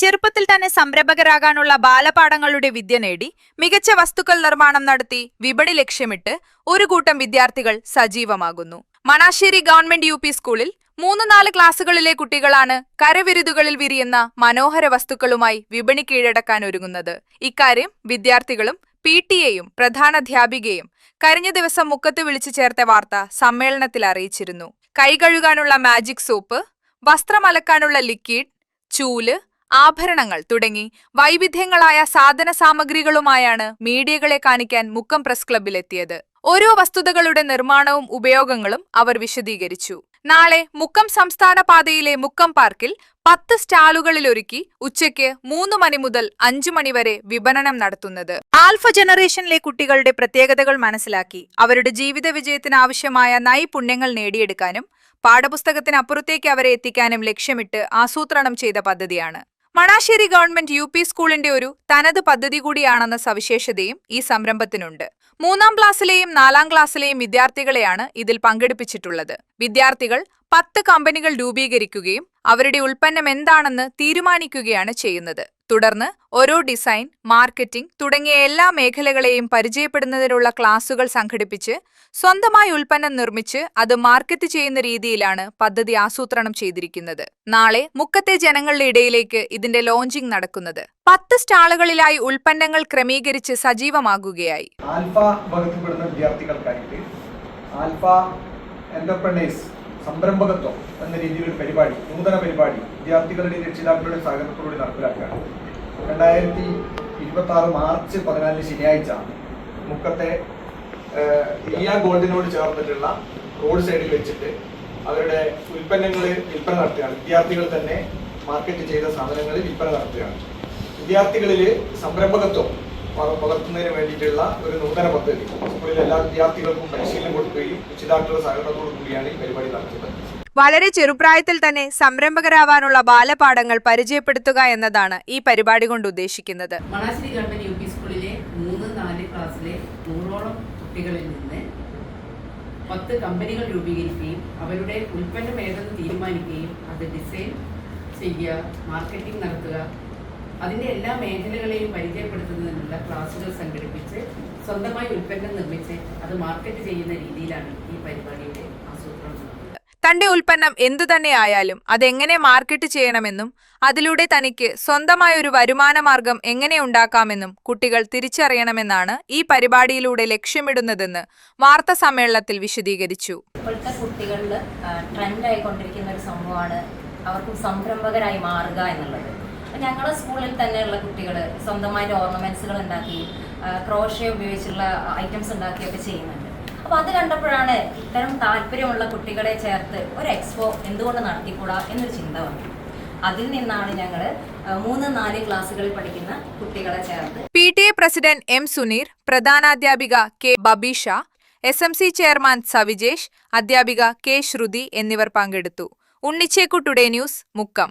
ചെറുപ്പത്തിൽ തന്നെ സംരംഭകരാകാനുള്ള ബാലപാഠങ്ങളുടെ വിദ്യ നേടി മികച്ച വസ്തുക്കൾ നിർമ്മാണം നടത്തി വിപണി ലക്ഷ്യമിട്ട് ഒരു കൂട്ടം വിദ്യാർത്ഥികൾ സജീവമാകുന്നു. Manassery government UP. സ്കൂളിൽ 3-4 ക്ലാസുകളിലെ കുട്ടികളാണ് കരവിരുതുകളിൽ വിരിയുന്ന മനോഹര വസ്തുക്കളുമായി വിപണി കീഴടക്കാൻ ഒരുങ്ങുന്നത്. ഇക്കാര്യം വിദ്യാർത്ഥികളും PTA-യും പ്രധാനാധ്യാപികയും കഴിഞ്ഞ ദിവസം മുക്കത്ത് വിളിച്ചു ചേർത്ത വാർത്ത സമ്മേളനത്തിൽ അറിയിച്ചിരുന്നു. കൈ കഴുകാനുള്ള മാജിക് സോപ്പ്, വസ്ത്രമലക്കാനുള്ള ലിക്വിഡ്, ചൂല്, ആഭരണങ്ങൾ തുടങ്ങി വൈവിധ്യങ്ങളായ സാധന സാമഗ്രികളുമായാണ് മീഡിയകളെ കാണിക്കാൻ മുക്കം പ്രസ് ക്ലബ്ബിലെത്തിയത്. ഓരോ വസ്തുതകളുടെ നിർമ്മാണവും ഉപയോഗങ്ങളും അവർ വിശദീകരിച്ചു. നാളെ മുക്കം സംസ്ഥാന പാതയിലെ മുക്കം പാർക്കിൽ 10 സ്റ്റാളുകളിലൊരുക്കി ഉച്ചയ്ക്ക് 3 മണി മുതൽ 5 മണി വരെ വിപണനം നടത്തുന്നത്. ആൽഫ ജനറേഷനിലെ കുട്ടികളുടെ പ്രത്യേകതകൾ മനസ്സിലാക്കി അവരുടെ ജീവിത വിജയത്തിന് ആവശ്യമായ നൈപുണ്യങ്ങൾ നേടിയെടുക്കാനും പാഠപുസ്തകത്തിനപ്പുറത്തേക്ക് അവരെ എത്തിക്കാനും ലക്ഷ്യമിട്ട് ആസൂത്രണം ചെയ്ത പദ്ധതിയാണ്. Manassery government UP. സ്കൂളിന്റെ ഒരു തനത് പദ്ധതി കൂടിയാണെന്ന സവിശേഷതയും ഈ സംരംഭത്തിനുണ്ട്. 3-ാം ക്ലാസ്സിലെയും 4-ാം ക്ലാസ്സിലെയും വിദ്യാർത്ഥികളെയാണ് ഇതിൽ പങ്കെടുപ്പിച്ചിട്ടുള്ളത്. വിദ്യാർത്ഥികൾ 10 കമ്പനികൾ രൂപീകരിക്കുകയും അവരുടെ ഉൽപ്പന്നം എന്താണെന്ന് തീരുമാനിക്കുകയാണ് ചെയ്യുന്നത്. തുടർന്ന് ഓരോ ഡിസൈൻ, മാർക്കറ്റിംഗ് തുടങ്ങിയ എല്ലാ മേഖലകളെയും പരിചയപ്പെടുന്നതിനുള്ള ക്ലാസുകൾ സംഘടിപ്പിച്ച് സ്വന്തമായി ഉൽപ്പന്നം നിർമ്മിച്ച് അത് മാർക്കറ്റ് ചെയ്യുന്ന രീതിയിലാണ് പദ്ധതി ആസൂത്രണം ചെയ്തിരിക്കുന്നത്. നാളെ മുക്കത്തെ ജനങ്ങളുടെ ഇടയിലേക്ക് ഇതിന്റെ ലോഞ്ചിംഗ് നടക്കുന്നത്. 10 സ്റ്റാളുകളിലായി ഉൽപ്പന്നങ്ങൾ ക്രമീകരിച്ച് സജീവമാകുകയായി. ആൽഫ വകുപ്പിൽപ്പെടുന്ന വിദ്യാർത്ഥികൾക്കായിട്ട് ആൽഫ എന്റർപ്രണേഴ്സ് സംരംഭകത്വം എന്ന രീതിയിലൊരു പരിപാടി, നൂതന പരിപാടി വിദ്യാർത്ഥികളുടെ രക്ഷിതാക്കളുടെ സഹകരണത്തോടുകൂടി നടപ്പിലാക്കുകയാണ്. 2026 മാർച്ച് 14 ശനിയാഴ്ച മുക്കത്തെ ഇന്ത്യ ഗോൾഡിനോട് ചേർന്നിട്ടുള്ള റോഡ് സൈഡിൽ വെച്ചിട്ട് അവരുടെ ഉൽപ്പന്നങ്ങൾ വിൽപ്പന നടത്തുകയാണ്. വിദ്യാർത്ഥികൾ തന്നെ മാർക്കറ്റ് ചെയ്ത സാധനങ്ങൾ വിൽപ്പന നടത്തുകയാണ്. വിദ്യാർത്ഥികളിൽ സംരംഭകത്വം വളർത്തുന്നതിന് വേണ്ടിയിട്ടുള്ള ഒരു നൂതന പദ്ധതി സ്കൂളിലെ എല്ലാ വിദ്യാർത്ഥികൾക്കും പരിശീലനം കൊടുക്കുകയും രക്ഷിതാക്കളുടെ സഹകരണത്തോടു കൂടിയാണ് ഈ പരിപാടി നടത്തുന്നത്. വളരെ ചെറുപ്രായത്തിൽ തന്നെ സംരംഭകരാവാനുള്ള ബാലപാഠങ്ങൾ പരിചയപ്പെടുത്തുക എന്നതാണ് ഈ പരിപാടി കൊണ്ട് ഉദ്ദേശിക്കുന്നത്. Manassery government UP. സ്കൂളിലെ 3-4 ക്ലാസ്സിലെ 100ഓളം കുട്ടികളിൽ നിന്ന് 10 കമ്പനികൾ രൂപീകരിക്കുകയും അവരുടെ ഉൽപ്പന്നം ഏതെന്ന് തീരുമാനിക്കുകയും അത് ഡിസൈൻ ചെയ്യുക, മാർക്കറ്റിംഗ് നടത്തുക, അതിൻ്റെ എല്ലാ മേഖലകളെയും പരിചയപ്പെടുത്തുന്നതിനുള്ള ക്ലാസുകൾ സംഘടിപ്പിച്ച് സ്വന്തമായി ഉൽപ്പന്നം നിർമ്മിച്ച് അത് മാർക്കറ്റ് ചെയ്യുന്ന രീതിയിലാണ് ഈ പരിപാടിയുടെ ആസൂത്രണം. തന്റെ ഉൽപ്പന്നം എന്തു തന്നെയായാലും അതെങ്ങനെ മാർക്കറ്റ് ചെയ്യണമെന്നും അതിലൂടെ തനിക്ക് സ്വന്തമായ ഒരു വരുമാന മാർഗം എങ്ങനെ ഉണ്ടാക്കാമെന്നും കുട്ടികൾ തിരിച്ചറിയണമെന്നാണ് ഈ പരിപാടിയിലൂടെ ലക്ഷ്യമിടുന്നതെന്ന് വാർത്താ സമ്മേളനത്തിൽ വിശദീകരിച്ചു. ഇപ്പോഴത്തെ കുട്ടികളിൽ ട്രെൻഡ് ആയിക്കൊണ്ടിരിക്കുന്ന ഒരു സംഭവമാണ് അവർക്ക് സംരംഭകരായി മാറുക എന്നുള്ളത്. ഞങ്ങളുടെ സ്കൂളിൽ തന്നെയുള്ള കുട്ടികൾ സ്വന്തമായിട്ട് ഓർണമെന്റ്സുകൾ ഉണ്ടാക്കി, ക്രോഷ്യ ഉപയോഗിച്ചുള്ള ഐറ്റംസ് ഉണ്ടാക്കിയൊക്കെ ചെയ്യുന്നുണ്ട്. അപ്പോൾ അത് കണ്ടപ്പോഴാണ് ഇത്തരം താല്പര്യമുള്ള കുട്ടികളെ ചേർത്ത് ഒരു എക്സ്പോ എന്തുകൊണ്ട് നടത്തിക്കൂടാ എന്നൊരു ചിന്ത വന്നു. അതിൽ നിന്നാണ് ഞങ്ങൾ 3-4 ക്ലാസ്സുകളിൽ പഠിക്കുന്ന കുട്ടികളെ ചേർത്ത്. PTA president M. സുനീർ, പ്രധാനാധ്യാപിക K. Babeesha, SMC chairman Savijesh, അധ്യാപിക K. ശ്രുതി എന്നിവർ പങ്കെടുത്തു. ഉണ്ണിച്ചേക്കു ടുഡേ ന്യൂസ്, മുക്കം.